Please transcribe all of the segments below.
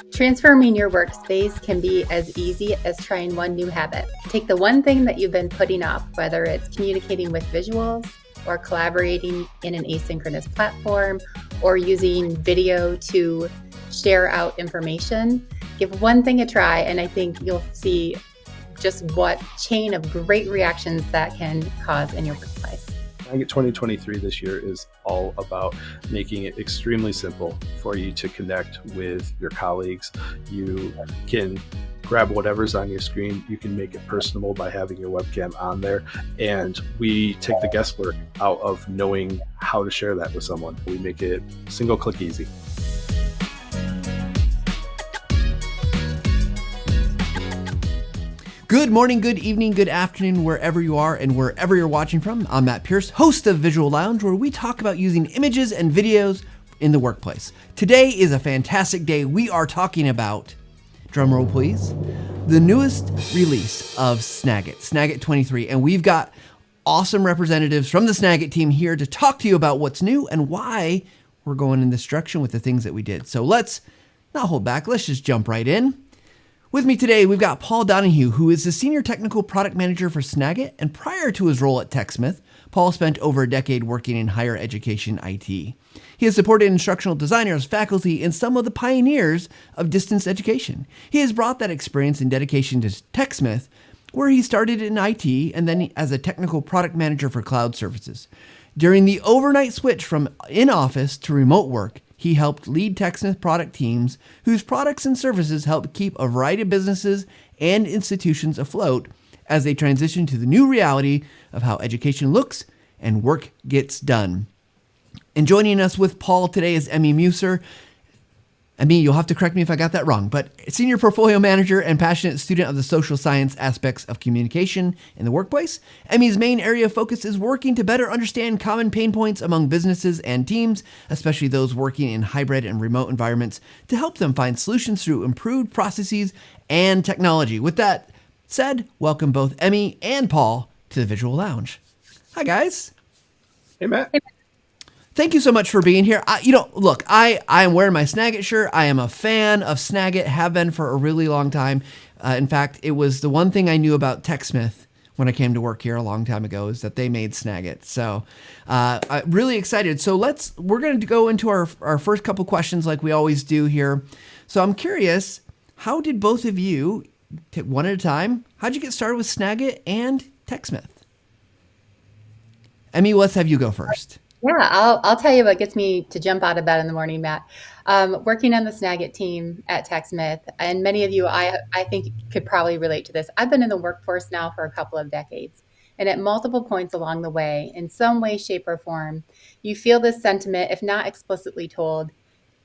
Transforming your workspace can be as easy as trying one new habit. Take the one thing that you've been putting off, whether it's communicating with visuals or collaborating in an asynchronous platform or using video to share out information. Give one thing a try, and I think you'll see just what chain of great reactions that can cause in your workplace. Snagit 2023 this year is all about making it extremely simple for you to connect with your colleagues. You can grab whatever's on your screen. You can make it personable by having your webcam on there. And we take the guesswork out of knowing how to share that with someone. We make it single click easy. Good morning, good evening, good afternoon, wherever you are and wherever you're watching from. I'm Matt Pierce, host of Visual Lounge, where we talk about using images and videos in the workplace. Today is a fantastic day. We are talking about, drumroll please, the newest release of Snagit, Snagit 23. And we've got awesome representatives from the Snagit team here to talk to you about what's new and why we're going in this direction with the things that we did. So let's not hold back. Let's just jump right in. With me today, we've got Paul Donahue, who is the Senior Technical Product Manager for Snagit, and prior to his role at TechSmith, Paul spent over a decade working in higher education IT. He has supported instructional designers, faculty, and some of the pioneers of distance education. He has brought that experience and dedication to TechSmith, where he started in IT and then as a Technical Product Manager for cloud services. During the overnight switch from in-office to remote work, he helped lead TechSmith product teams whose products and services help keep a variety of businesses and institutions afloat as they transition to the new reality of how education looks and work gets done. And joining us with Paul today is Emmie Musser. Emmie, you'll have to correct me if I got that wrong, but Senior Portfolio Manager and passionate student of the social science aspects of communication in the workplace. Emmie's main area of focus is working to better understand common pain points among businesses and teams, especially those working in hybrid and remote environments, to help them find solutions through improved processes and technology. With that said, welcome both Emmie and Paul to the Visual Lounge. Hi, guys. Hey, Matt. Thank you so much for being here. I am wearing my Snagit shirt. I am a fan of Snagit, have been for a really long time. In fact, it was the one thing I knew about TechSmith when I came to work here a long time ago is that they made Snagit. So I'm really excited. So we're going to go into our first couple questions like we always do here. So I'm curious, how did both of you, one at a time, how'd you get started with Snagit and TechSmith? Emmie, let's have you go first. Yeah, I'll tell you what gets me to jump out of bed in the morning, Matt. Working on the Snagit team at TechSmith, and many of you, I think, could probably relate to this. I've been in the workforce now for a couple of decades, and at multiple points along the way, in some way, shape, or form, you feel this sentiment, if not explicitly told,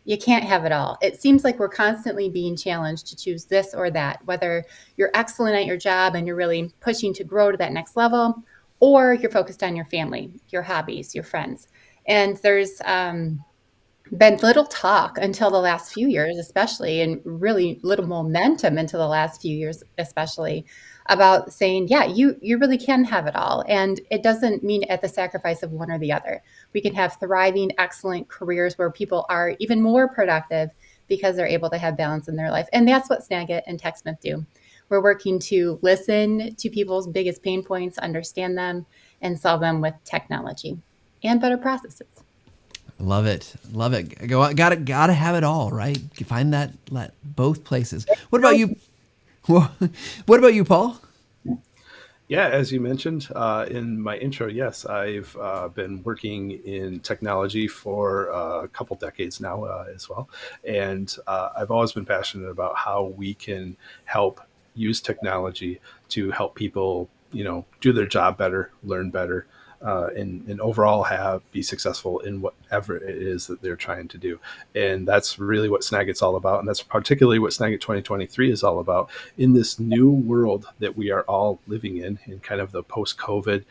you can't have it all. It seems like we're constantly being challenged to choose this or that, whether you're excellent at your job and you're really pushing to grow to that next level, or you're focused on your family, your hobbies, your friends. And there's been little talk until the last few years, especially, and really little momentum until the last few years, especially, about saying, yeah, you really can have it all. And it doesn't mean at the sacrifice of one or the other. We can have thriving, excellent careers where people are even more productive because they're able to have balance in their life. And that's what Snagit and TechSmith do. We're working to listen to people's biggest pain points, understand them, and solve them with technology and better processes. Love it. Love it. Gotta have it all, right? You find that both places. What about you? What about you, Paul? Yeah, as you mentioned in my intro, yes, I've been working in technology for a couple decades now as well. And I've always been passionate about how we can help use technology to help people, do their job better, learn better, and overall be successful in whatever it is that they're trying to do. And that's really what Snagit's all about. And that's particularly what Snagit 2023 is all about in this new world that we are all living in kind of the post-COVID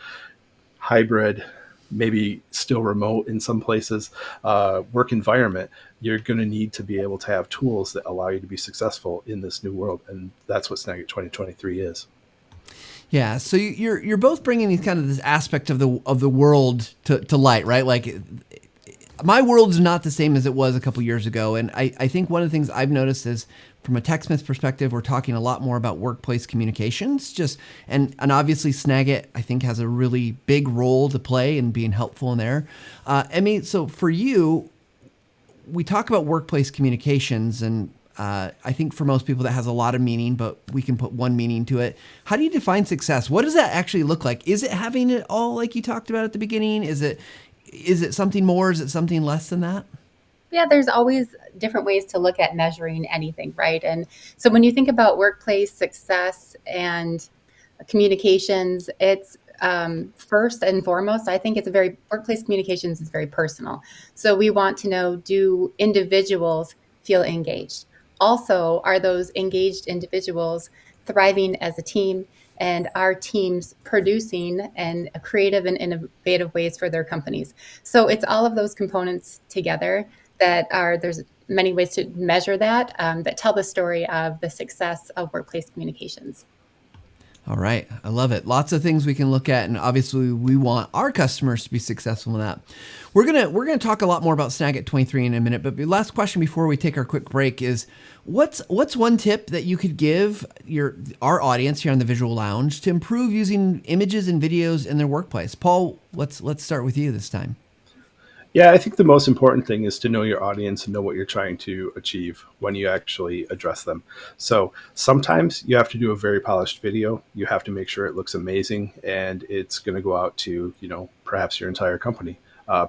hybrid, maybe still remote in some places, work environment. You're going to need to be able to have tools that allow you to be successful in this new world. And that's what Snagit 2023 is. Yeah, so you're both bringing these kind of this aspect of the world to light, right? Like my world's not the same as it was a couple years ago. And I think one of the things I've noticed is from a TechSmith perspective, we're talking a lot more about workplace communications. And obviously Snagit, I think, has a really big role to play in being helpful in there. Emmie, so for you, we talk about workplace communications, and I think for most people that has a lot of meaning, but we can put one meaning to it. How do you define success? What does that actually look like? Is it having it all like you talked about at the beginning? Is it something more? Is it something less than that? Yeah, there's always different ways to look at measuring anything, right? And so when you think about workplace success and communications, it's first and foremost, I think workplace communications is very personal. So we want to know, do individuals feel engaged? Also, are those engaged individuals thriving as a team, and are teams producing and creative and innovative ways for their companies? So it's all of those components together there's many ways to measure that, that tell the story of the success of workplace communications. All right. I love it. Lots of things we can look at, and obviously we want our customers to be successful in that. We're gonna talk a lot more about Snagit 23 in a minute, but the last question before we take our quick break is, what's one tip that you could give our audience here on the Visual Lounge to improve using images and videos in their workplace? Paul, let's start with you this time. Yeah, I think the most important thing is to know your audience and know what you're trying to achieve when you actually address them. So sometimes you have to do a very polished video. You have to make sure it looks amazing, and it's going to go out to, perhaps your entire company,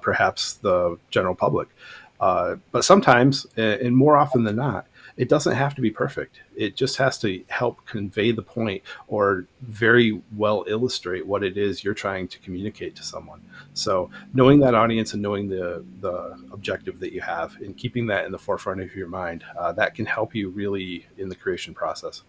perhaps the general public. But sometimes, and more often than not, it doesn't have to be perfect. It just has to help convey the point or very well illustrate what it is you're trying to communicate to someone. So knowing that audience and knowing the objective that you have and keeping that in the forefront of your mind, that can help you really in the creation process.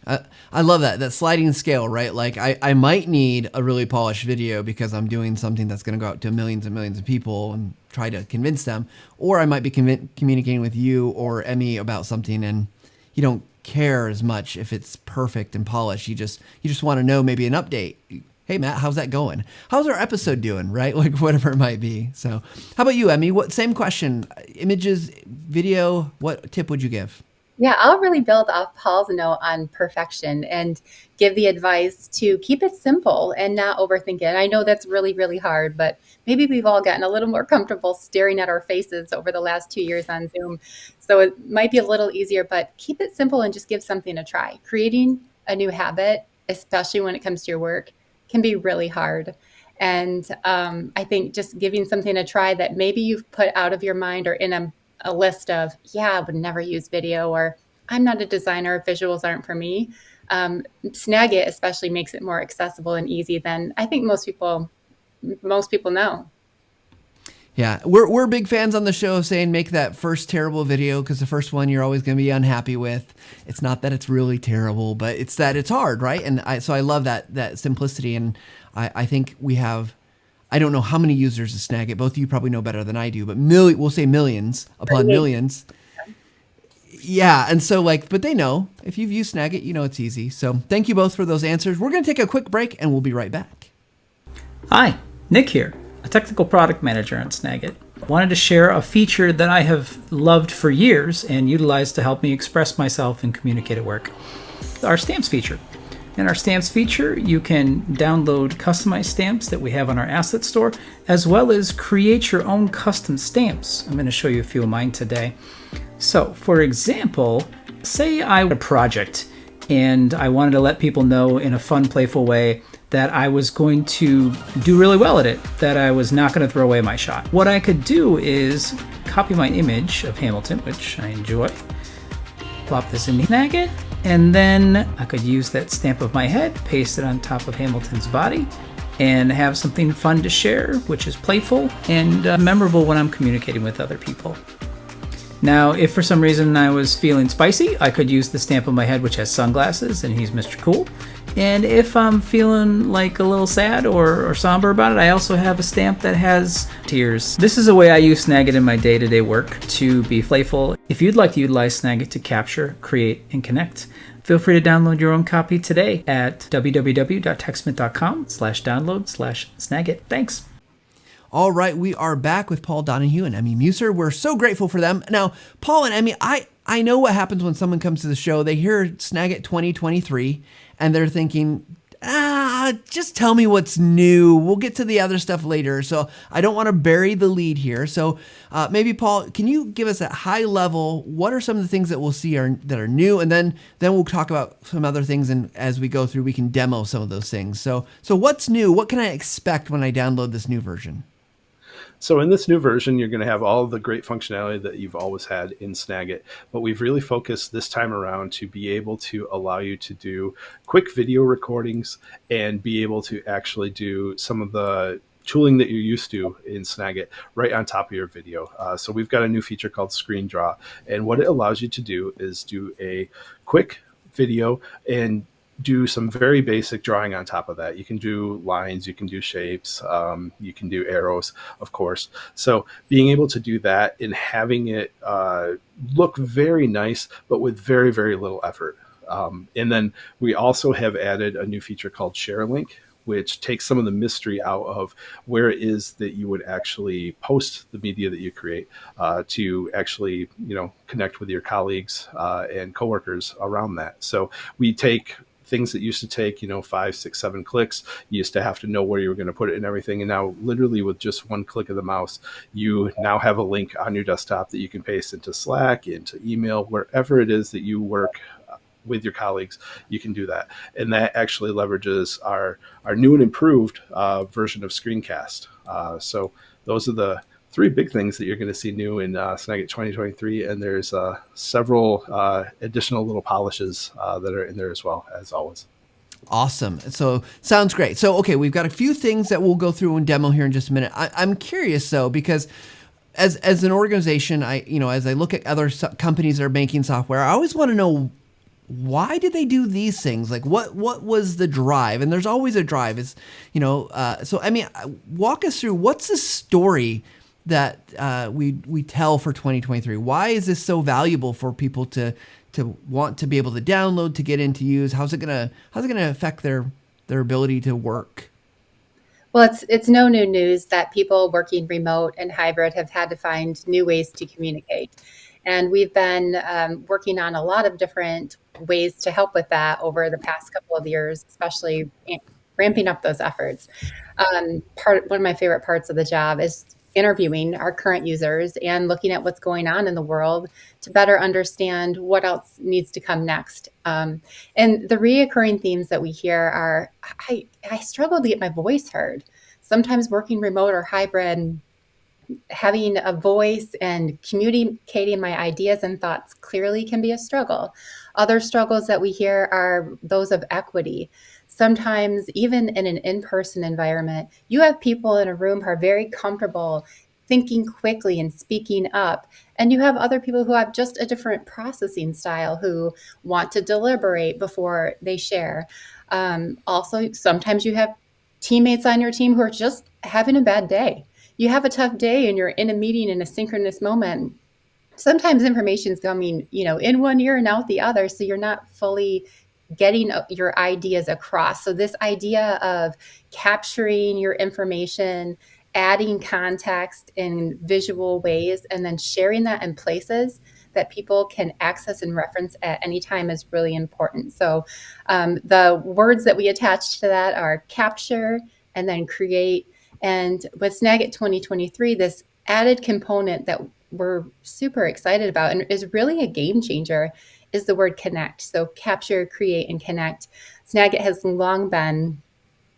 I love that sliding scale, right? Like I might need a really polished video because I'm doing something that's going to go out to millions and millions of people and try to convince them, or I might be communicating with you or Emmie about something, and you don't care as much if it's perfect and polished. You just want to know maybe an update. Hey Matt, how's that going? How's our episode doing? Right? Like whatever it might be. So how about you, Emmie? Same question, images, video, what tip would you give? Yeah, I'll really build off Paul's note on perfection and give the advice to keep it simple and not overthink it. I know that's really, really hard, but maybe we've all gotten a little more comfortable staring at our faces over the last 2 years on Zoom. So it might be a little easier, but keep it simple and just give something a try. Creating a new habit, especially when it comes to your work, can be really hard. And I think just giving something a try that maybe you've put out of your mind or in a list of, I would never use video, or I'm not a designer, visuals aren't for me. Snagit especially makes it more accessible and easy than I think most people know. Yeah, we're big fans on the show of saying make that first terrible video, because the first one you're always going to be unhappy with. It's not that it's really terrible, but it's that it's hard, right? And so I love that simplicity, and I think we have, I don't know how many users of Snagit. Both of you probably know better than I do, but we'll say millions upon millions. Yeah, and so but they know. If you've used Snagit, you know it's easy. So thank you both for those answers. We're going to take a quick break, and we'll be right back. Hi, Nick here, a technical product manager on Snagit. Wanted to share a feature that I have loved for years and utilized to help me express myself and communicate at work. Our stamps feature. In our stamps feature, you can download customized stamps that we have on our asset store, as well as create your own custom stamps. I'm going to show you a few of mine today. So, for example, say I had a project and I wanted to let people know in a fun, playful way that I was going to do really well at it, that I was not going to throw away my shot. What I could do is copy my image of Hamilton, which I enjoy, plop this in Snagit, and then I could use that stamp of my head, paste it on top of Hamilton's body, and have something fun to share, which is playful and memorable when I'm communicating with other people. Now, if for some reason I was feeling spicy, I could use the stamp of my head, which has sunglasses, and he's Mr. Cool. And if I'm feeling like a little sad or somber about it, I also have a stamp that has tears. This is a way I use Snagit in my day-to-day work to be playful. If you'd like to utilize Snagit to capture, create, and connect, feel free to download your own copy today at www.techsmith.com/download/Snagit. Thanks. All right, we are back with Paul Donahue and Emmie Musser. We're so grateful for them. Now, Paul and Emmie, I know what happens when someone comes to the show. They hear Snagit 2023 and they're thinking, just tell me what's new. We'll get to the other stuff later. So I don't want to bury the lead here. So maybe, Paul, can you give us at high level, what are some of the things that we'll see that are new? And then we'll talk about some other things. And as we go through, we can demo some of those things. So what's new? What can I expect when I download this new version? So in this new version, you're going to have all of the great functionality that you've always had in Snagit, but we've really focused this time around to be able to allow you to do quick video recordings and be able to actually do some of the tooling that you're used to in Snagit right on top of your video. So we've got a new feature called Screen Draw, and what it allows you to do is do a quick video and do some very basic drawing on top of that. You can do lines, you can do shapes, you can do arrows, of course. So being able to do that and having it look very nice, but with very, very little effort. And then we also have added a new feature called Share Link, which takes some of the mystery out of where it is that you would actually post the media that you create to actually, connect with your colleagues and coworkers around that. So we take things that used to take, 5, 6, 7 clicks. You used to have to know where you were going to put it and everything. And now literally with just one click of the mouse, you now have a link on your desktop that you can paste into Slack, into email, wherever it is that you work with your colleagues, you can do that. And that actually leverages our new and improved version of Screencast. So those are the 3 big things that you're going to see new in Snagit 2023, and there's several additional little polishes that are in there as well, as always. Awesome. So sounds great. So, okay, we've got a few things that we'll go through and demo here in just a minute. I'm curious though, because as an organization, as I look at other companies that are making software, I always want to know, why did they do these things? Like what was the drive? And there's always a drive. So I mean, walk us through, what's the story that we tell for 2023? Why is this so valuable for people to want to be able to download, to get into use? How's it gonna affect their ability to work? Well, it's no new news that people working remote and hybrid have had to find new ways to communicate. And we've been working on a lot of different ways to help with that over the past couple of years, especially ramping up those efforts. One of my favorite parts of the job is interviewing our current users and looking at what's going on in the world to better understand what else needs to come next. And the reoccurring themes that we hear are, I struggle to get my voice heard. Sometimes working remote or hybrid, having a voice and communicating my ideas and thoughts clearly can be a struggle. Other struggles that we hear are those of equity. Sometimes even in an in-person environment, you have people in a room who are very comfortable thinking quickly and speaking up. And you have other people who have just a different processing style, who want to deliberate before they share. Also, sometimes you have teammates on your team who are just having a bad day. You have a tough day and you're in a meeting in a synchronous moment. Sometimes information is coming, in one ear and out the other, so you're not fully getting your ideas across. So this idea of capturing your information, adding context in visual ways, and then sharing that in places that people can access and reference at any time is really important. So the words that we attach to that are capture and then create. And with Snagit 2023, this added component that we're super excited about and is really a game changer is the word connect. So capture, create, and connect. Snagit has long been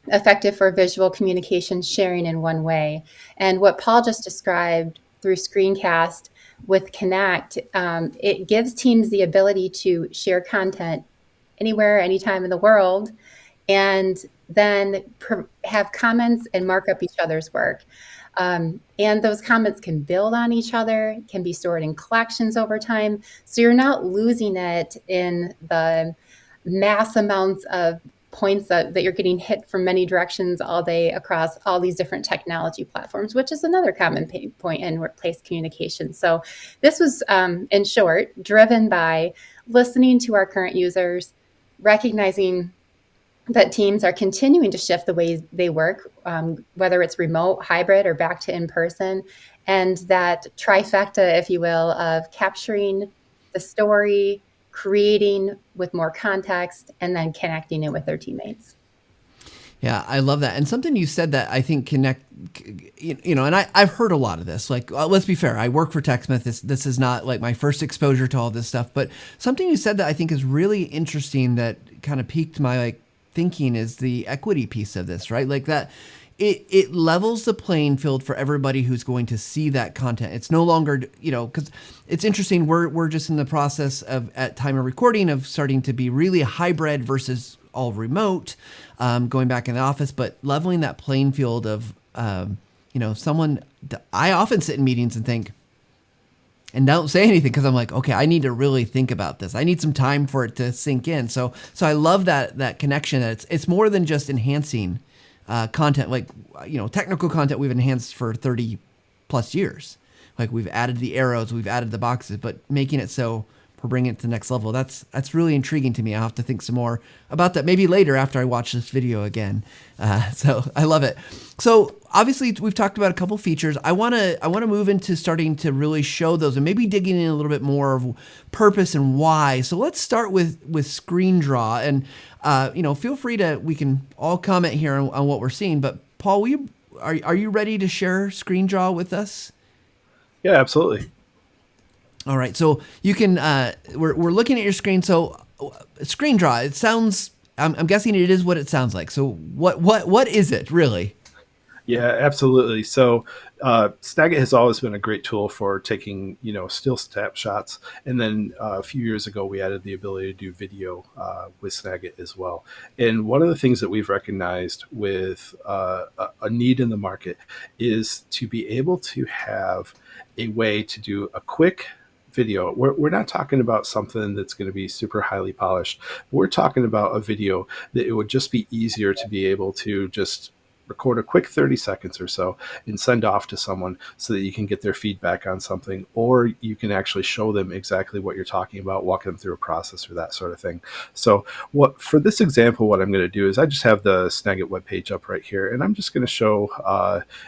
effective for visual communication sharing in one way. And what Paul just described through Screencast with Connect, it gives teams the ability to share content anywhere, anytime in the world, and then have comments and mark up each other's work. And those comments can build on each other, can be stored in collections over time. So you're not losing it in the mass amounts of points that you're getting hit from many directions all day across all these different technology platforms, which is another common pain point in workplace communication. So this was, in short, driven by listening to our current users, recognizing that teams are continuing to shift the ways they work, whether it's remote, hybrid, or back to in person. And that trifecta, if you will, of capturing the story, creating with more context, and then connecting it with their teammates. Yeah, I love that. And something you said that I think and I've heard a lot of this. Like, let's be fair, I work for TechSmith. This is not like my first exposure to all this stuff. But something you said that I think is really interesting that kind of piqued my thinking is the equity piece of this, right? Like that. It levels the playing field for everybody who's going to see that content. It's no longer, because it's interesting. We're just in the process of, at time of recording, of starting to be really hybrid versus all remote, going back in the office, but leveling that playing field of, someone. I often sit in meetings and think, and don't say anything because I'm like, okay, I need to really think about this. I need some time for it to sink in. So I love that connection. That it's more than just enhancing content, technical content we've enhanced for 30 plus years. Like we've added the arrows, we've added the boxes, but making it so we're bringing it to the next level. That's really intriguing to me. I'll have to think some more about that maybe later after I watch this video again. So I love it. So obviously we've talked about a couple features. I want to move into starting to really show those and maybe digging in a little bit more of purpose and why. So let's start with Screen Draw, and feel free we can all comment here on what we're seeing. But Paul, are you ready to share Screen Draw with us? Yeah, absolutely. All right, so you can. We're looking at your screen. So, Screen Draw. It sounds. I'm guessing it is what it sounds like. So, what is it really? Yeah, absolutely. So, Snagit has always been a great tool for taking still snapshots, and then a few years ago we added the ability to do video with Snagit as well. And one of the things that we've recognized with a need in the market is to be able to have a way to do a quick video. We're not talking about something that's going to be super highly polished. We're talking about a video that it would just be easier to be able to just record a quick 30 seconds or so and send off to someone so that you can get their feedback on something, or you can actually show them exactly what you're talking about, walk them through a process or that sort of thing. So for this example, what I'm going to do is I just have the Snagit webpage up right here, and I'm just going to show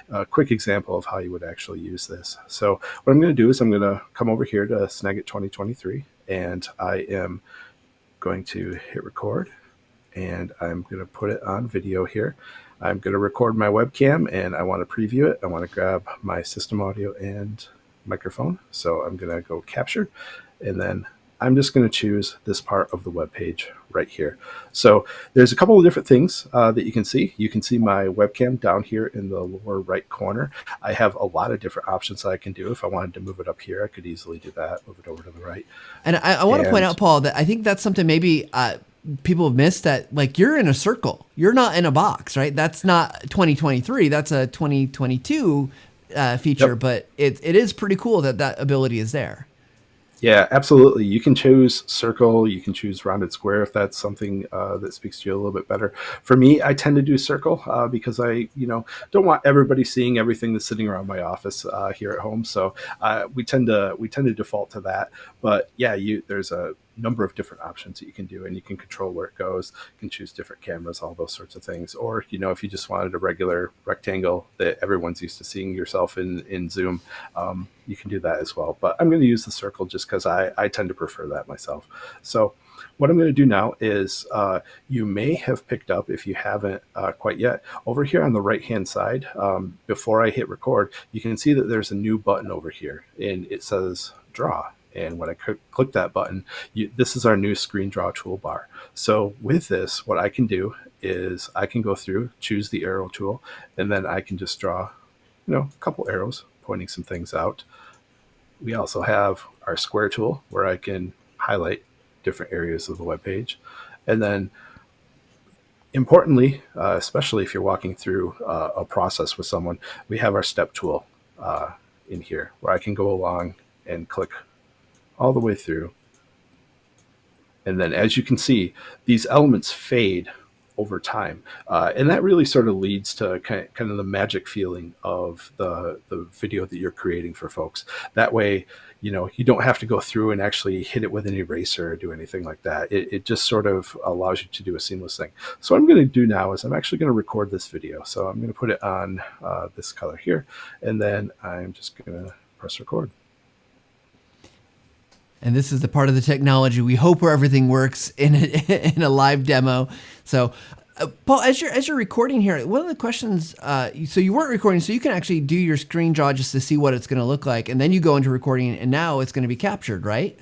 a quick example of how you would actually use this. So what I'm going to do is I'm going to come over here to Snagit 2023, and I am going to hit record, and I'm going to put it on video here. I'm going to record my webcam, and I want to preview it. I want to grab my system audio and microphone. So I'm going to go capture, and then I'm just going to choose this part of the web page right here. So there's a couple of different things that you can see. You can see my webcam down here in the lower right corner. I have a lot of different options that I can do. If I wanted to move it up here, I could easily do that, move it over to the right. And I want to point out, Paul, that I think that's something maybe people have missed, that like you're in a circle. You're not in a box, right? That's not 2023. That's a 2022 feature, yep. But it is pretty cool that ability is there. Yeah, absolutely. You can choose circle, you can choose rounded square if that's something that speaks to you a little bit better. For me, I tend to do circle because I, don't want everybody seeing everything that's sitting around my office here at home. So we tend to default to that. But yeah, there's a number of different options that you can do, and you can control where it goes. You can choose different cameras, all those sorts of things. Or, if you just wanted a regular rectangle that everyone's used to seeing yourself in Zoom, you can do that as well. But I'm going to use the circle just because I tend to prefer that myself. So what I'm going to do now is you may have picked up, if you haven't quite yet, over here on the right-hand side, before I hit record, you can see that there's a new button over here, and it says Draw. And when I click that button, this is our new Screen Draw toolbar. So with this, what I can do is I can go through, choose the arrow tool, and then I can just draw, a couple arrows pointing some things out. We also have our square tool where I can highlight different areas of the web page. And then importantly, especially if you're walking through a process with someone, we have our step tool in here where I can go along and click all the way through. And then as you can see, these elements fade over time. And that really sort of leads to kind of the magic feeling of the video that you're creating for folks. That way, you don't have to go through and actually hit it with an eraser or do anything like that. It just sort of allows you to do a seamless thing. So what I'm going to do now is I'm actually going to record this video. So I'm going to put it on this color here, and then I'm just going to press record. And this is the part of the technology we hope where everything works in a live demo. So, Paul, as you're recording here, one of the questions, so you weren't recording, so you can actually do your screen draw just to see what it's going to look like, and then you go into recording, and now it's going to be captured, right?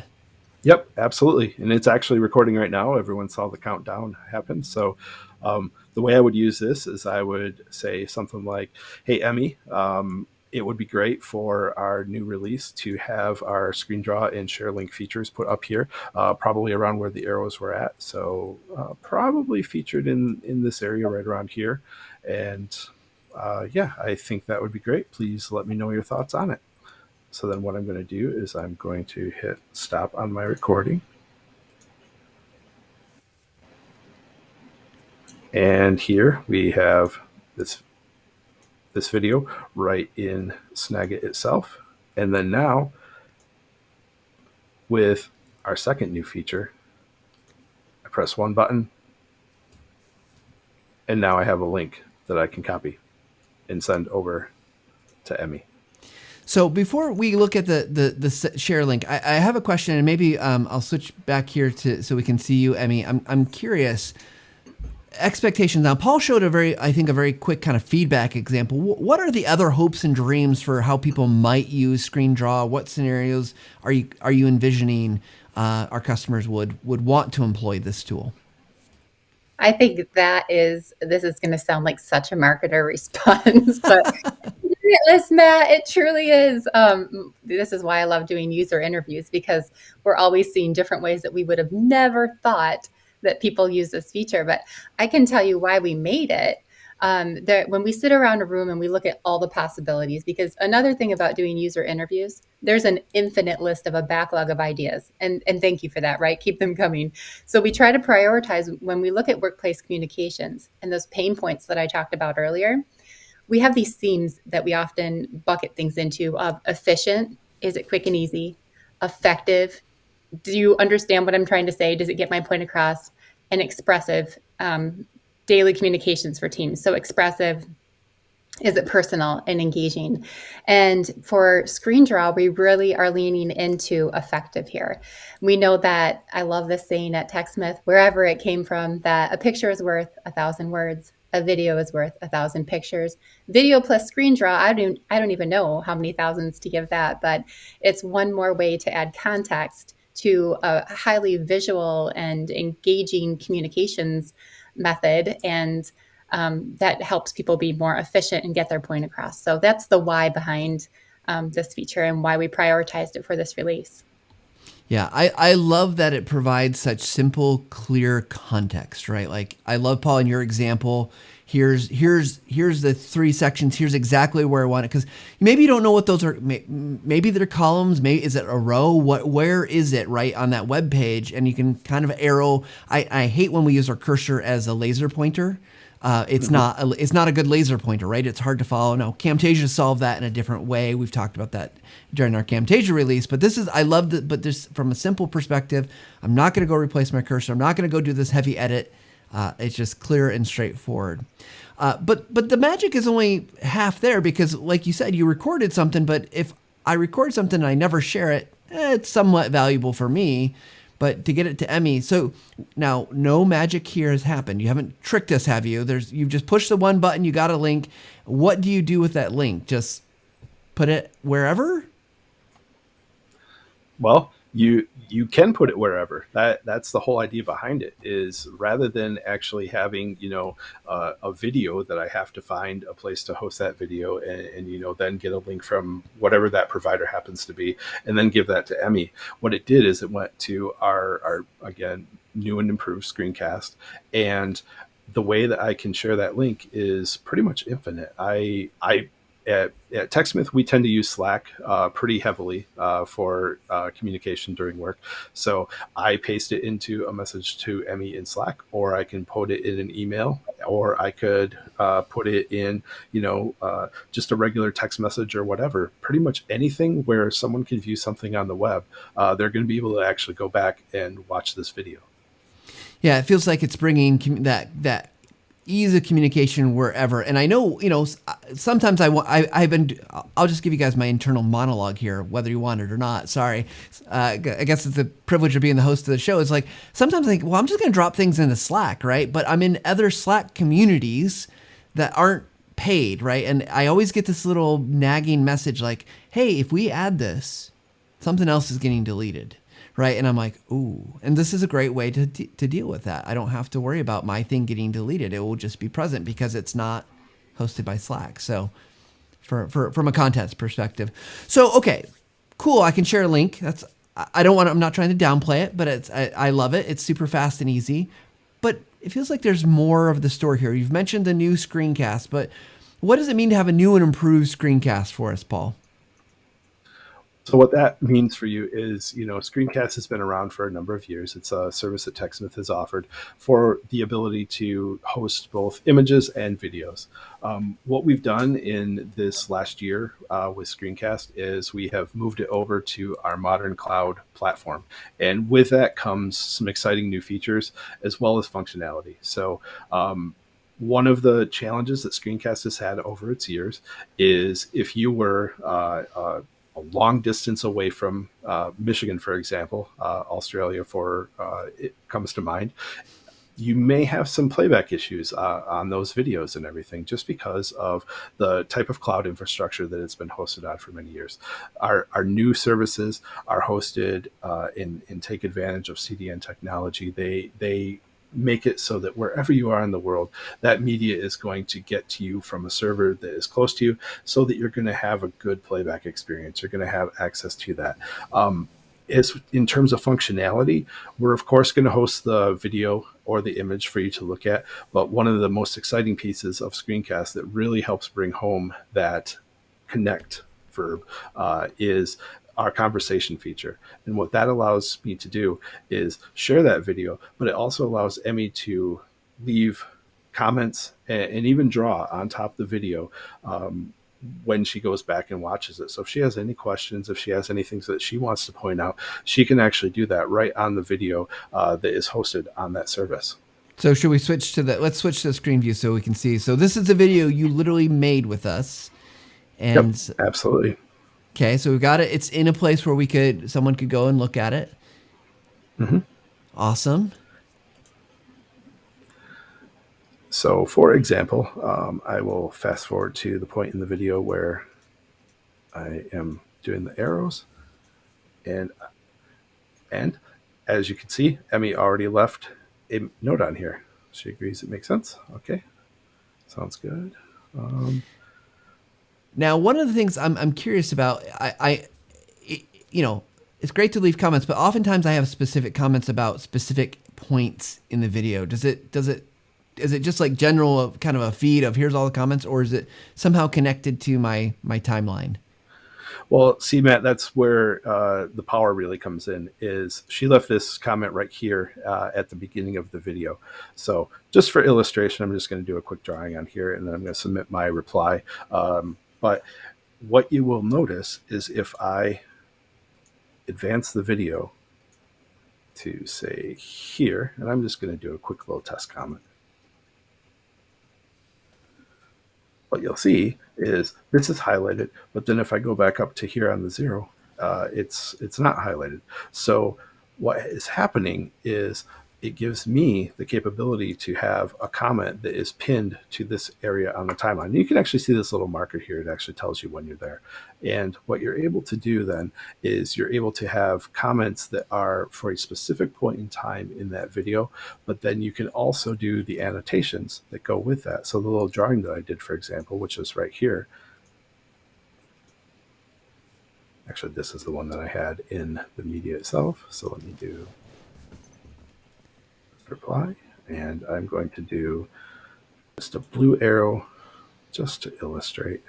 Yep, absolutely. And it's actually recording right now. Everyone saw the countdown happen. So the way I would use this is I would say something like, hey, Emmie, it would be great for our new release to have our screen draw and share link features put up here, probably around where the arrows were at. So probably featured in this area right around here. And yeah, I think that would be great. Please let me know your thoughts on it. So then what I'm going to do is I'm going to hit stop on my recording. And here we have this video right in Snagit itself. And then now with our second new feature, I press one button, and now I have a link that I can copy and send over to Emmie. So before we look at the share link, I have a question, and maybe I'll switch back here so we can see you, Emmie. I'm curious. Expectations. Now, Paul showed a very quick kind of feedback example. What are the other hopes and dreams for how people might use Screen Draw? What scenarios are you envisioning our customers would want to employ this tool? I think this is going to sound like such a marketer response, but yes, Matt, it truly is. This is why I love doing user interviews, because we're always seeing different ways that we would have never thought that people use this feature. But I can tell you why we made it. When we sit around a room and we look at all the possibilities, because another thing about doing user interviews, there's an infinite list of a backlog of ideas. And thank you for that, right? Keep them coming. So we try to prioritize when we look at workplace communications and those pain points that I talked about earlier. We have these themes that we often bucket things into of efficient. Is it quick and easy? Effective. Do you understand what I'm trying to say? Does it get my point across? And expressive, daily communications for teams. So expressive, is it personal and engaging? And for Screen Draw, we really are leaning into effective here. We know that, I love this saying at TechSmith, wherever it came from, that a picture is worth 1,000 words. A video is worth 1,000 pictures. Video plus Screen Draw, I don't even know how many thousands to give that, but it's one more way to add context to a highly visual and engaging communications method, and that helps people be more efficient and get their point across. So that's the why behind this feature and why we prioritized it for this release. Yeah, I love that it provides such simple, clear context, right? Like, I love, Paul, in your example, here's the 3 sections, here's exactly where I want it, because maybe you don't know what those are. Maybe they're columns, maybe is it a row? Where is it, right, on that web page? And you can kind of arrow. I hate when we use our cursor as a laser pointer. It's not a good laser pointer, right? It's hard to follow. No, Camtasia solved that in a different way. We've talked about that during our Camtasia release, but I love it. But this, from a simple perspective, I'm not going to go replace my cursor. I'm not going to go do this heavy edit. It's just clear and straightforward. But the magic is only half there, because, like you said, you recorded something. But if I record something and I never share it, it's somewhat valuable for me. But to get it to Emmie, so now no magic here has happened. You haven't tricked us, have you? You've just pushed the one button, you got a link. What do you do with that link? Just put it wherever? Well, you can put it wherever. That's the whole idea behind it, is rather than actually having a video that I have to find a place to host that video and then get a link from whatever that provider happens to be and then give that to Emmie. What it did is it went to our again, new and improved Screencast, and the way that I can share that link is pretty much infinite. I at TechSmith, we tend to use Slack pretty heavily for communication during work. So I paste it into a message to Emmie in Slack, or I can put it in an email, or I could put it in, just a regular text message or whatever. Pretty much anything where someone can view something on the web, they're going to be able to actually go back and watch this video. Yeah, it feels like it's bringing that ease of communication wherever. And I know, sometimes I've been, I'll just give you guys my internal monologue here, whether you want it or not. Sorry. I guess it's the privilege of being the host of the show. It's like, sometimes I think, well, I'm just going to drop things into Slack, right? But I'm in other Slack communities that aren't paid, right? And I always get this little nagging message like, hey, if we add this, something else is getting deleted. Right. And I'm like, ooh, and this is a great way to deal with that. I don't have to worry about my thing getting deleted. It will just be present because it's not hosted by Slack. So from a content perspective. So, okay, cool. I can share a link. I'm not trying to downplay it, but I love it. It's super fast and easy, but it feels like there's more of the story here. You've mentioned the new Screencast, but what does it mean to have a new and improved Screencast for us, Paul? So what that means for you is, Screencast has been around for a number of years. It's a service that TechSmith has offered for the ability to host both images and videos. What we've done in this last year with Screencast is we have moved it over to our modern cloud platform. And with that comes some exciting new features as well as functionality. So one of the challenges that Screencast has had over its years is if you were a long distance away from Michigan, for example, Australia it comes to mind, you may have some playback issues on those videos and everything just because of the type of cloud infrastructure that it's been hosted on for many years. Our new services are hosted and take advantage of CDN technology. They make it so that wherever you are in the world, that media is going to get to you from a server that is close to you so that you're going to have a good playback experience. You're going to have access to that. In terms of functionality, we're of course going to host the video or the image for you to look at. But one of the most exciting pieces of Screencast that really helps bring home that connect verb is our conversation feature. And what that allows me to do is share that video, but it also allows Emmie to leave comments and even draw on top of the video when she goes back and watches it. So if she has any questions, if she has anything that she wants to point out, she can actually do that right on the video that is hosted on that service. So should we switch to let's switch to the screen view so we can see. So this is a video you literally made with us. And yep, absolutely. Okay, so we've got it. It's in a place where someone could go and look at it. Mm-hmm. Awesome. So, for example, I will fast forward to the point in the video where I am doing the arrows, and as you can see, Emmie already left a note on here. She agrees it makes sense. Okay, sounds good. Now, one of the things I'm curious about, it's great to leave comments, but oftentimes I have specific comments about specific points in the video. Is it just like general kind of a feed of here's all the comments, or is it somehow connected to my timeline? Well, see, Matt, that's where the power really comes in. Is she left this comment right here at the beginning of the video. So just for illustration, I'm just going to do a quick drawing on here, and then I'm going to submit my reply. But what you will notice is if I advance the video to say here, and I'm just going to do a quick little test comment. What you'll see is this is highlighted, but then if I go back up to here on the 0, it's not highlighted. So what is happening is it gives me the capability to have a comment that is pinned to this area on the timeline. You can actually see this little marker here. It actually tells you when you're there. And what you're able to do then is you're able to have comments that are for a specific point in time in that video, but then you can also do the annotations that go with that. So the little drawing that I did, for example, which is right here. Actually, this is the one that I had in the media itself. So let me do reply, and I'm going to do just a blue arrow just to illustrate.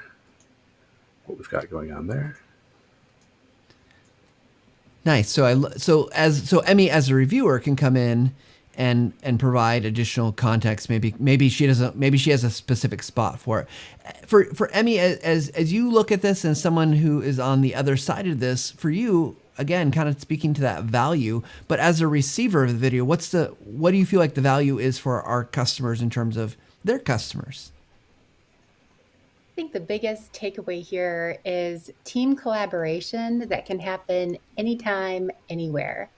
what we've got going on there. Nice. So Emmie as a reviewer can come in and provide additional context. Maybe she doesn't. Maybe she has a specific spot for it. For Emmie, as you look at this, and someone who is on the other side of this, for you again, kind of speaking to that value. But as a receiver of the video, what do you feel like the value is for our customers in terms of their customers? I think the biggest takeaway here is team collaboration that can happen anytime, anywhere.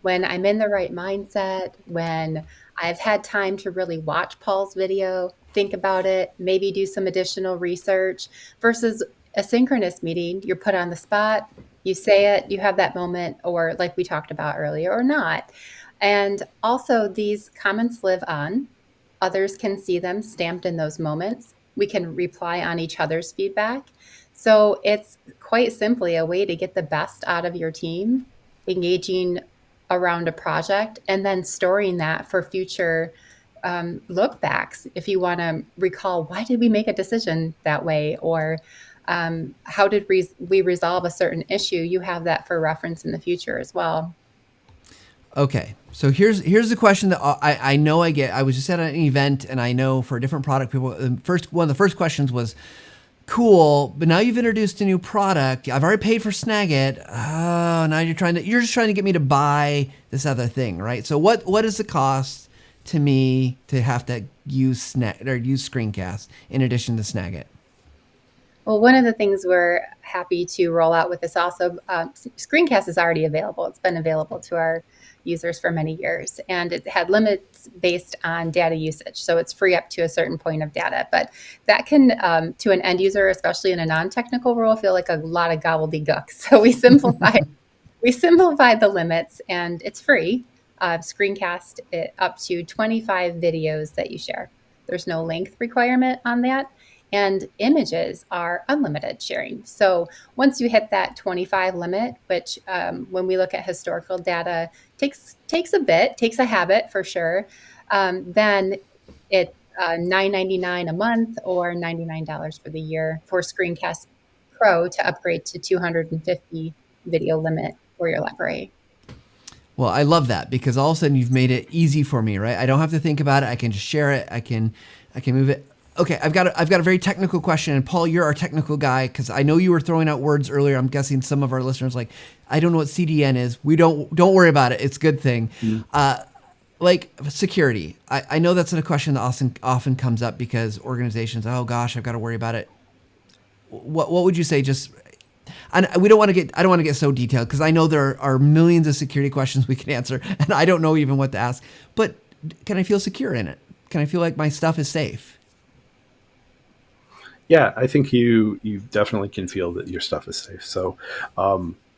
When I'm in the right mindset, when I've had time to really watch Paul's video, think about it, maybe do some additional research versus a synchronous meeting, you're put on the spot, you say it, you have that moment, or like we talked about earlier, or not. And also, these comments live on. Others can see them stamped in those moments. We can reply on each other's feedback. So it's quite simply a way to get the best out of your team, engaging around a project, and then storing that for future look backs. If you want to recall, why did we make a decision that way? Or how did we resolve a certain issue? You have that for reference in the future as well. Okay, so here's the question that I know I get. I was just at an event, and I know for a different product, people one of the first questions was, "Cool, but now you've introduced a new product. I've already paid for Snagit. Oh, now you're just trying to get me to buy this other thing, right? So what is the cost to me to have to use use Screencast in addition to Snagit?" Well, one of the things we're happy to roll out with this also, Screencast is already available. It's been available to our users for many years, and it had limits based on data usage. So it's free up to a certain point of data, but that can, to an end user, especially in a non-technical role, feel like a lot of gobbledygook. So we simplified the limits, and it's free. Screencast it up to 25 videos that you share. There's no length requirement on that. And images are unlimited sharing. So once you hit that 25 limit, which when we look at historical data, takes a habit for sure, then it's $9.99 a month or $99 for the year for Screencast Pro to upgrade to 250 video limit for your library. Well, I love that because all of a sudden you've made it easy for me, right? I don't have to think about it. I can just share it. I can move it. Okay, I've got a very technical question, and Paul, you're our technical guy because I know you were throwing out words earlier. I'm guessing some of our listeners like, I don't know what CDN is. Don't worry about it. It's a good thing. Like security, I know that's a question that often comes up because organizations, oh gosh, I've got to worry about it. What would you say? I don't want to get so detailed because I know there are millions of security questions we can answer, and I don't know even what to ask. But can I feel secure in it? Can I feel like my stuff is safe? Yeah, I think you definitely can feel that your stuff is safe. So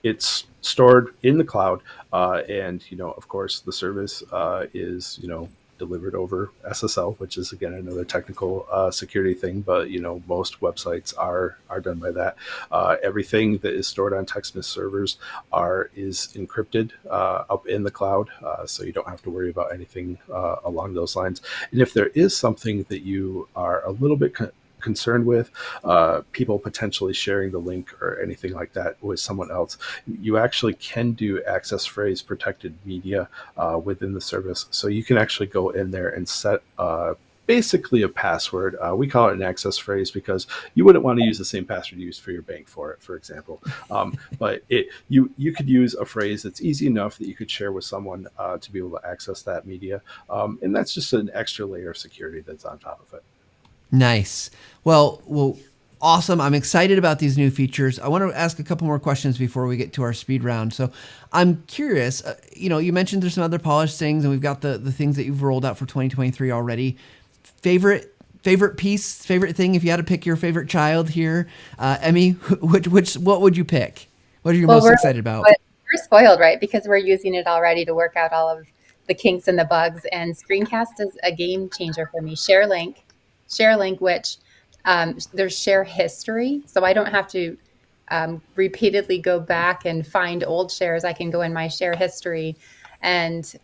it's stored in the cloud, and of course, the service is delivered over SSL, which is again another technical security thing. But most websites are done by that. Everything that is stored on TechSmith servers is encrypted up in the cloud, so you don't have to worry about anything along those lines. And if there is something that you are a little bit concerned with, people potentially sharing the link or anything like that with someone else, you actually can do access phrase protected media within the service. So you can actually go in there and set basically a password. We call it an access phrase because you wouldn't want to use the same password you use for your bank for it, for example. But you could use a phrase that's easy enough that you could share with someone to be able to access that media. And that's just an extra layer of security that's on top of it. Nice. Well, awesome. I'm excited about these new features. I want to ask a couple more questions before we get to our speed round. So I'm curious, you mentioned there's some other polished things, and we've got the things that you've rolled out for 2023 already. Favorite piece, favorite thing, if you had to pick your favorite child here, Emmie, what would you pick? What are you most excited about? We're spoiled, right? Because we're using it already to work out all of the kinks and the bugs. And Screencast is a game changer for me. Share link, which there's share history. So I don't have to repeatedly go back and find old shares. I can go in my share history and,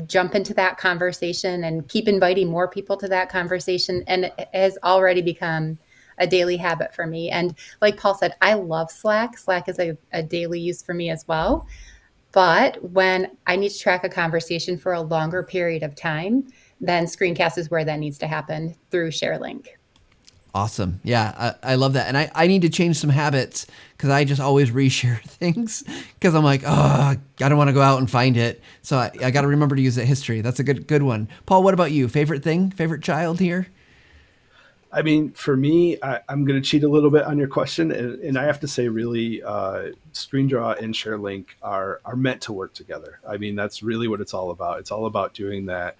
jump into that conversation and keep inviting more people to that conversation. And it has already become a daily habit for me. And like Paul said, I love Slack. Slack is a daily use for me as well. But when I need to track a conversation for a longer period of time, then Screencast is where that needs to happen through ShareLink. Awesome. Yeah, I love that. And I need to change some habits because I just always reshare things because I'm like, oh, I don't want to go out and find it. So I got to remember to use that history. That's a good one. Paul, what about you? Favorite thing? Favorite child here? I mean, for me, I'm going to cheat a little bit on your question, and I have to say, really, ScreenDraw and ShareLink are meant to work together. I mean, that's really what it's all about. It's all about doing that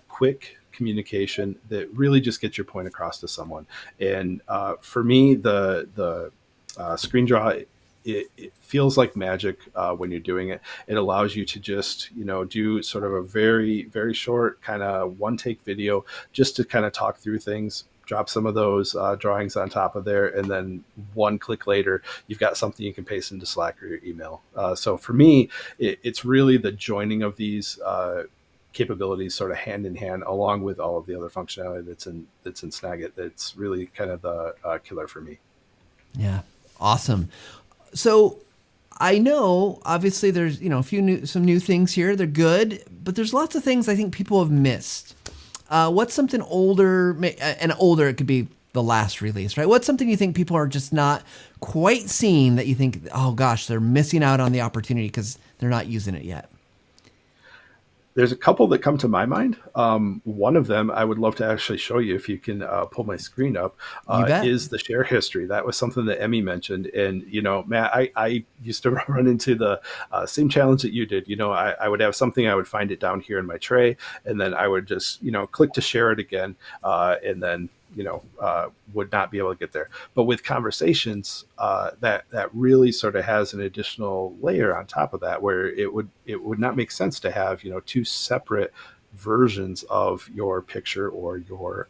quick communication that really just gets your point across to someone. And for me, the ScreenDraw, it feels like magic when you're doing it. It allows you to just, do sort of a very, very short kind of one take video just to kind of talk through things, drop some of those drawings on top of there, and then one click later, you've got something you can paste into Slack or your email. So for me, it's really the joining of these capabilities sort of hand in hand, along with all of the other functionality that's in Snagit. That's really kind of the killer for me. Yeah, awesome. So I know obviously there's some new things here. They're good, but there's lots of things I think people have missed. What's something older, and older, it could be the last release, right? What's something you think people are just not quite seeing that you think, oh gosh, they're missing out on the opportunity because they're not using it yet? There's a couple that come to my mind. One of them I would love to actually show you if you can pull my screen up, is the share history. That was something that Emmie mentioned. And, Matt, I used to run into the same challenge that you did. I would have something, I would find it down here in my tray, and then I would just, click to share it again. And then, would not be able to get there. But with conversations, that really sort of has an additional layer on top of that, where it would not make sense to have, two separate versions of your picture or your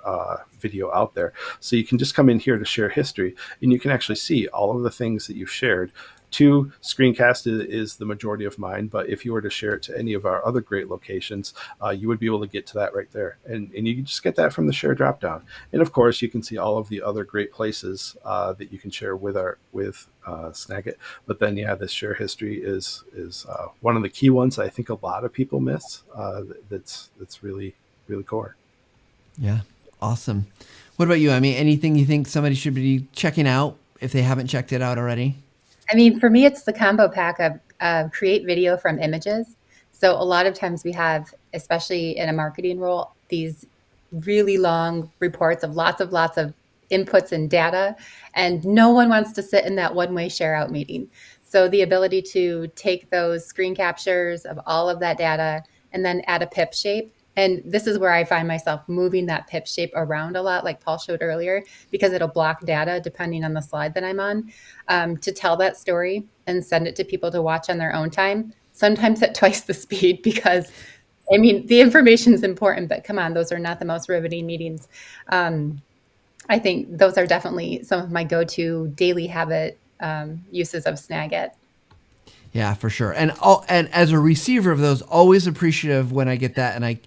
video out there. So you can just come in here to share history, and you can actually see all of the things that you've shared. To Screencast is the majority of mine, but if you were to share it to any of our other great locations, you would be able to get to that right there. And you can just get that from the share dropdown. And of course, you can see all of the other great places that you can share with Snagit. But then, this share history is one of the key ones I think a lot of people miss. That's really, really core. Yeah, awesome. What about you, Emmie? Anything you think somebody should be checking out if they haven't checked it out already? I mean, for me, it's the combo pack of create video from images. So a lot of times we have, especially in a marketing role, these really long reports of lots of inputs and data, and no one wants to sit in that one-way share out meeting. So the ability to take those screen captures of all of that data and then add a pip shape. And this is where I find myself moving that pip shape around a lot, like Paul showed earlier, because it'll block data depending on the slide that I'm on, to tell that story and send it to people to watch on their own time, sometimes at twice the speed, because, I mean, the information is important, but come on, those are not the most riveting meetings. I think those are definitely some of my go-to daily habit uses of Snagit. Yeah, for sure. And as a receiver of those, always appreciative when I get that, and I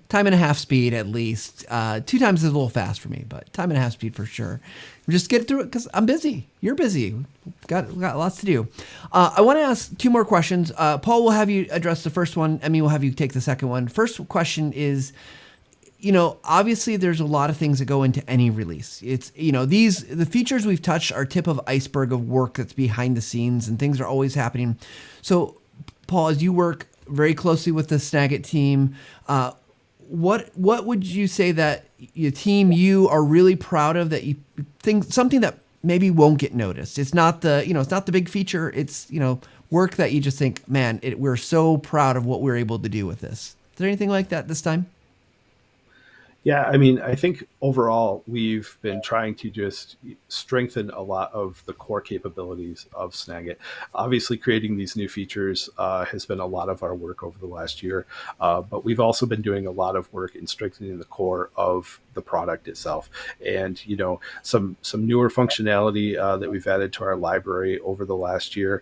time and a half speed at least. 2 times is a little fast for me, but time and a half speed for sure. Just get through it because I'm busy. You're busy. Got lots to do. I want to ask 2 more questions. Paul will have you address the first one. Emmie will have you take the second one. First question is, obviously there's a lot of things that go into any release. It's, the features we've touched are tip of iceberg of work that's behind the scenes, and things are always happening. So, Paul, as you work very closely with the Snagit team, what would you say that your team, you are really proud of, that you think something that maybe won't get noticed? It's not it's not the big feature. It's, work that you just think, man, we're so proud of what we're able to do with this. Is there anything like that this time? Yeah, I mean, I think overall we've been trying to just strengthen a lot of the core capabilities of Snagit. Obviously, creating these new features has been a lot of our work over the last year, but we've also been doing a lot of work in strengthening the core of the product itself. And, some newer functionality that we've added to our library over the last year.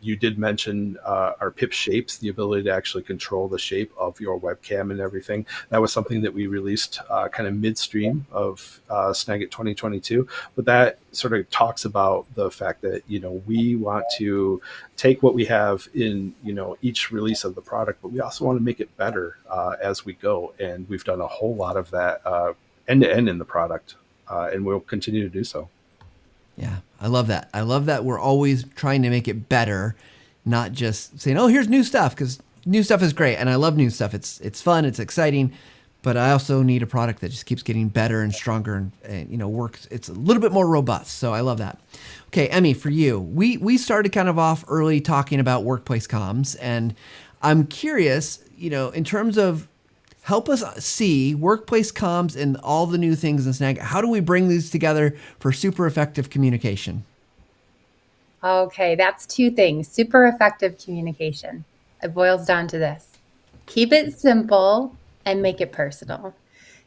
You did mention our pip shapes, the ability to actually control the shape of your webcam and everything. That was something that we released released kind of midstream of Snagit 2022, but that sort of talks about the fact that, we want to take what we have in, each release of the product, but we also want to make it better as we go. And we've done a whole lot of that end to end in the product, and we'll continue to do so. Yeah, I love that. I love that we're always trying to make it better, not just saying, "Oh, here's new stuff," because new stuff is great, and I love new stuff. It's fun, it's exciting, but I also need a product that just keeps getting better and stronger and works. It's a little bit more robust. So I love that. Okay, Emmie, for you, we started kind of off early talking about workplace comms, and I'm curious, in terms of help us see workplace comms and all the new things in Snagit. How do we bring these together for super effective communication? Okay, that's two things. Super effective communication. It boils down to this. Keep it simple and make it personal.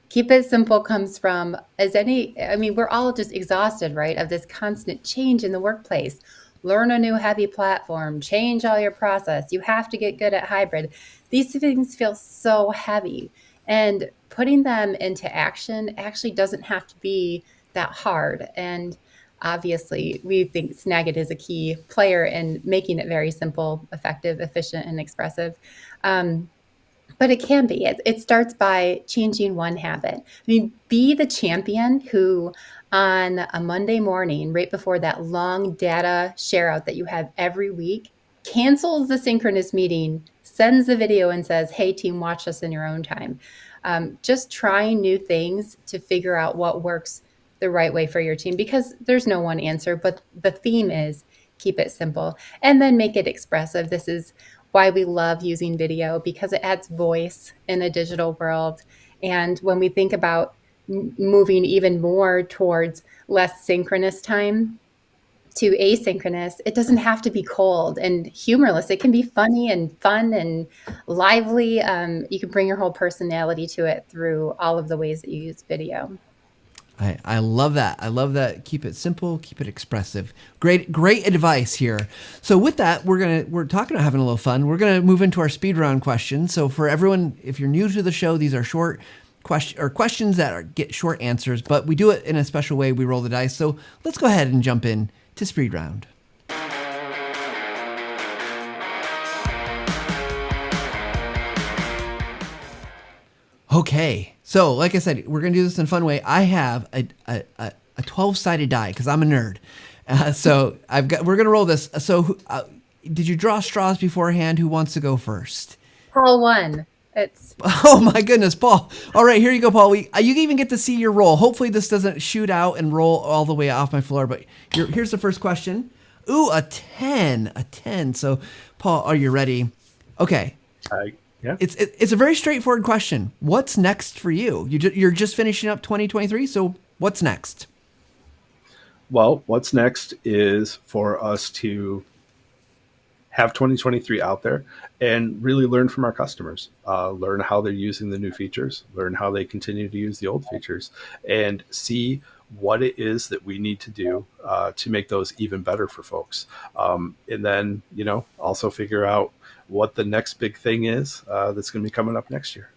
Keep it simple comes from we're all just exhausted, right, of this constant change in the workplace. Learn a new heavy platform, change all your process. You have to get good at hybrid. These things feel so heavy, and putting them into action actually doesn't have to be that hard. And obviously, we think Snagit is a key player in making it very simple, effective, efficient, and expressive. But it can be. It starts by changing one habit. Be the champion who on a Monday morning, right before that long data share out that you have every week, cancels the synchronous meeting, sends a video and says, "Hey team, watch us in your own time." Just trying new things to figure out what works the right way for your team, because there's no one answer, but the theme is keep it simple and then make it expressive. This is why we love using video, because it adds voice in a digital world. And when we think about moving even more towards less synchronous time to asynchronous, it doesn't have to be cold and humorless. It can be funny and fun and lively. You can bring your whole personality to it through all of the ways that you use video. I love that. I love that. Keep it simple, keep it expressive. Great advice here. So with that, we're talking about having a little fun. We're gonna move into our speed round questions. So for everyone, if you're new to the show, these are short questions that get short answers, but we do it in a special way. We roll the dice. So let's go ahead and jump in to speed round. Okay, so like I said, we're gonna do this in a fun way. I have a 12-sided die because I'm a nerd. So we're gonna roll this. So did you draw straws beforehand? Who wants to go first? Paul won. Oh my goodness, Paul. All right, here you go, Paul. You even get to see your roll. Hopefully this doesn't shoot out and roll all the way off my floor, but here's the first question. Ooh, a 10. So Paul, are you ready? Okay. Yeah. It's a very straightforward question. What's next for you? You're just finishing up 2023, so what's next? Well, what's next is for us to have 2023 out there and really learn from our customers, learn how they're using the new features, learn how they continue to use the old features, and see what it is that we need to do to make those even better for folks. And then, also figure out what the next big thing is that's going to be coming up next year.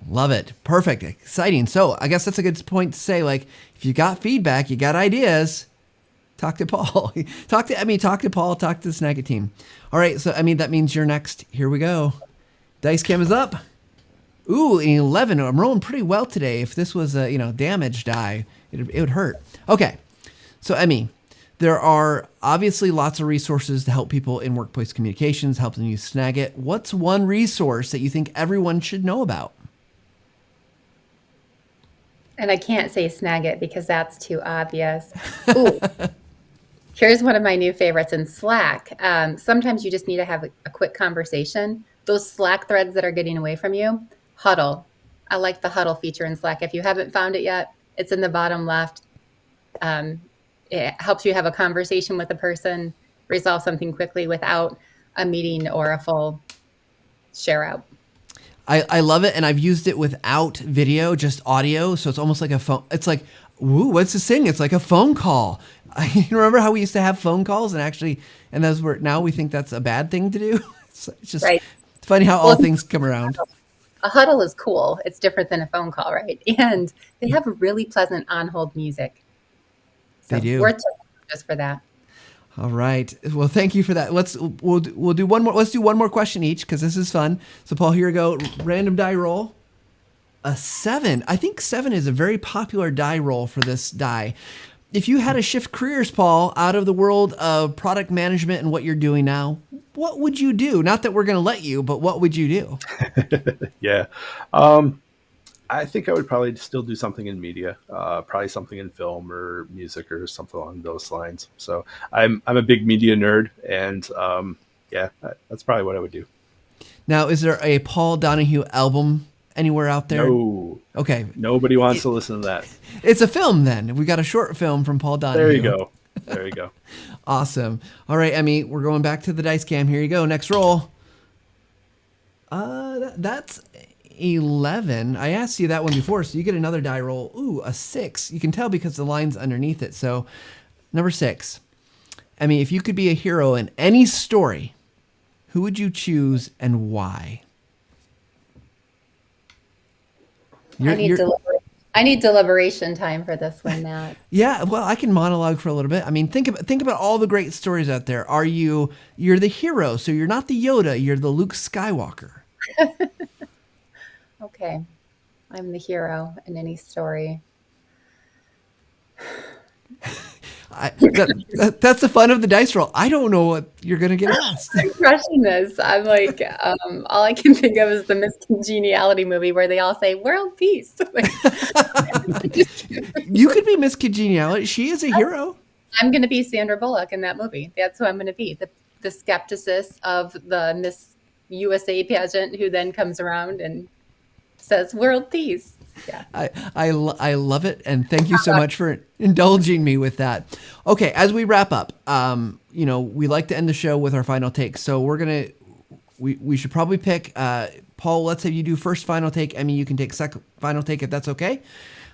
Love it. Perfect. Exciting. So I guess that's a good point to say, like, if you got feedback, you got ideas, talk to Paul, talk to Emmie, talk to Paul, talk to the Snagit team. All right. So, Emmie, that means you're next. Here we go. Dice cam is up. Ooh, an 11. I'm rolling pretty well today. If this was a, damage die, it would hurt. Okay. So, Emmie, there are obviously lots of resources to help people in workplace communications, help them use Snagit. What's one resource that you think everyone should know about? And I can't say Snagit because that's too obvious. Ooh. Here's one of my new favorites in Slack. Sometimes you just need to have a quick conversation. Those Slack threads that are getting away from you, Huddle. I like the Huddle feature in Slack. If you haven't found it yet, it's in the bottom left. It helps you have a conversation with a person, resolve something quickly without a meeting or a full share out. I love it, and I've used it without video, just audio, so it's almost like a phone. It's like, woo, what's this thing? It's like a phone call. You remember how we used to have phone calls, and those were, now we think that's a bad thing to do? It's just right. It's funny how all things come around. a huddle is cool. It's different than a phone call, right? And they have really pleasant on-hold music. They So do. worth checking just for that. All right. Well, thank you for that. We'll do one more. Let's do one more question each because this is fun. So, Paul, here we go. Random die roll. A 7. I think 7 is a very popular die roll for this die. If you had to shift careers, Paul, out of the world of product management and what you're doing now, what would you do? Not that we're going to let you, but what would you do? Yeah. I think I would probably still do something in media, probably something in film or music or something along those lines. So I'm a big media nerd, and yeah, that's probably what I would do. Now, is there a Paul Donahue album anywhere out there? No. Okay. Nobody wants to listen to that. It's a film then. We got a short film from Paul Donahue. There you go. There you go. Awesome. All right, Emmie, we're going back to the dice cam. Here you go. Next roll. That's 11. I asked you that one before, so you get another die roll. Ooh, a 6. You can tell because the line's underneath it. So, number 6. Emmie, if you could be a hero in any story, who would you choose and why? I need deliberation time for this one, Matt. Yeah, well, I can monologue for a little bit. I mean, think about all the great stories out there. You're the hero, so you're not the Yoda, you're the Luke Skywalker. Okay. I'm the hero in any story. That's the fun of the dice roll. I don't know what you're going to get asked. I'm crushing this. I'm like, all I can think of is the Miss Congeniality movie where they all say world peace. You could be Miss Congeniality. She is a hero. I'm going to be Sandra Bullock in that movie. That's who I'm going to be. The skepticist of the Miss USA pageant who then comes around and says world peace. Yeah. I love it, and thank you so much for indulging me with that. Okay, as we wrap up, we like to end the show with our final take. So we should probably pick Paul. Let's have you do first final take. Emmie, you can take second final take if that's okay.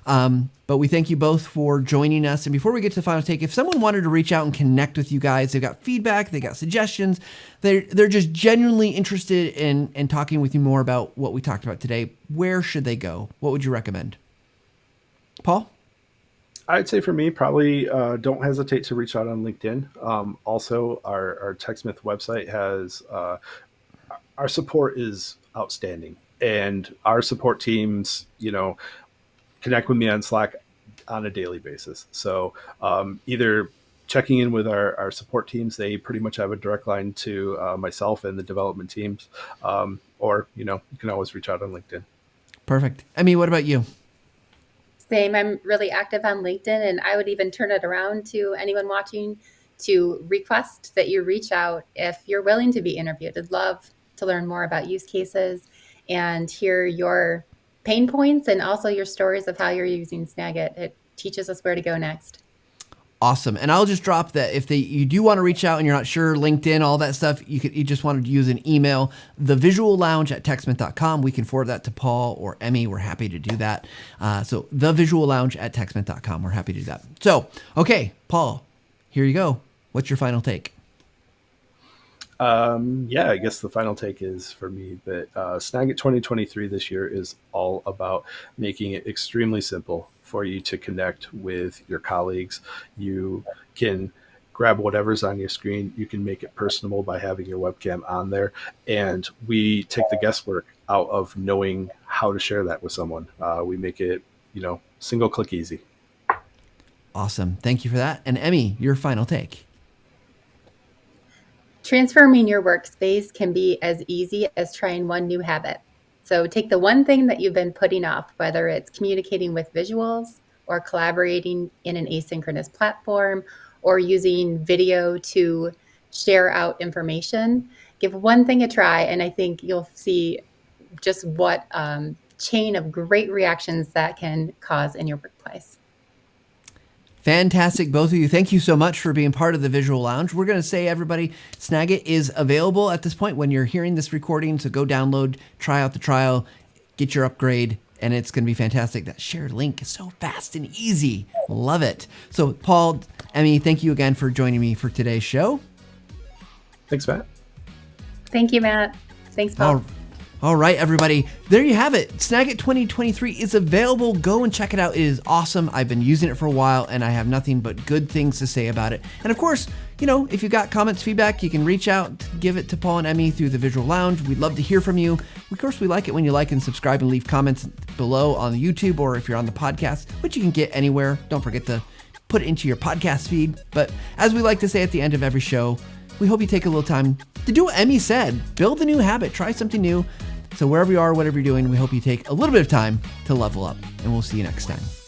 But we thank you both for joining us. And before we get to the final take, if someone wanted to reach out and connect with you guys, they've got feedback, they got suggestions, they're just genuinely interested in talking with you more about what we talked about today, where should they go? What would you recommend? Paul? I'd say for me, probably don't hesitate to reach out on LinkedIn. Also, our TechSmith website has our support is outstanding, and our support teams, connect with me on Slack on a daily basis. So either checking in with our support teams, they pretty much have a direct line to myself and the development teams, or you can always reach out on LinkedIn. Perfect. Emmie, what about you? Same. I'm really active on LinkedIn, and I would even turn it around to anyone watching to request that you reach out if you're willing to be interviewed. I'd love to learn more about use cases and hear your pain points and also your stories of how you're using Snagit. It teaches us where to go next. Awesome. And I'll just drop that if you do want to reach out and you're not sure, LinkedIn, all that stuff, you just wanted to use an email, thevisuallounge@techsmith.com. We can forward that to Paul or Emmie. We're happy to do that. So thevisuallounge@techsmith.com. We're happy to do that. So, okay, Paul, here you go. What's your final take? Yeah, I guess the final take is for me that Snagit 2023 this year is all about making it extremely simple for you to connect with your colleagues. You can grab whatever's on your screen. You can make it personable by having your webcam on there. And we take the guesswork out of knowing how to share that with someone. We make it, single click easy. Awesome. Thank you for that. And Emmie, your final take. Transforming your workspace can be as easy as trying one new habit. So take the one thing that you've been putting off, whether it's communicating with visuals or collaborating in an asynchronous platform or using video to share out information. Give one thing a try, and I think you'll see just what chain of great reactions that can cause in your workplace. Fantastic, both of you. Thank you so much for being part of the Visual Lounge. We're going to say, everybody, Snagit is available at this point when you're hearing this recording. So go download, try out the trial, get your upgrade, and it's going to be fantastic. That shared link is so fast and easy. Love it. So Paul, Emmie, thank you again for joining me for today's show. Thanks, Matt. Thank you, Matt. Thanks, Paul. All right, everybody. There you have it. Snagit 2023 is available. Go and check it out. It is awesome. I've been using it for a while, and I have nothing but good things to say about it. And of course, if you've got comments, feedback, you can reach out, give it to Paul and Emmie through the Visual Lounge. We'd love to hear from you. Of course, we like it when you like and subscribe and leave comments below on the YouTube, or if you're on the podcast, which you can get anywhere. Don't forget to put it into your podcast feed. But as we like to say at the end of every show, we hope you take a little time to do what Emmie said. Build a new habit. Try something new. So wherever you are, whatever you're doing, we hope you take a little bit of time to level up. And we'll see you next time.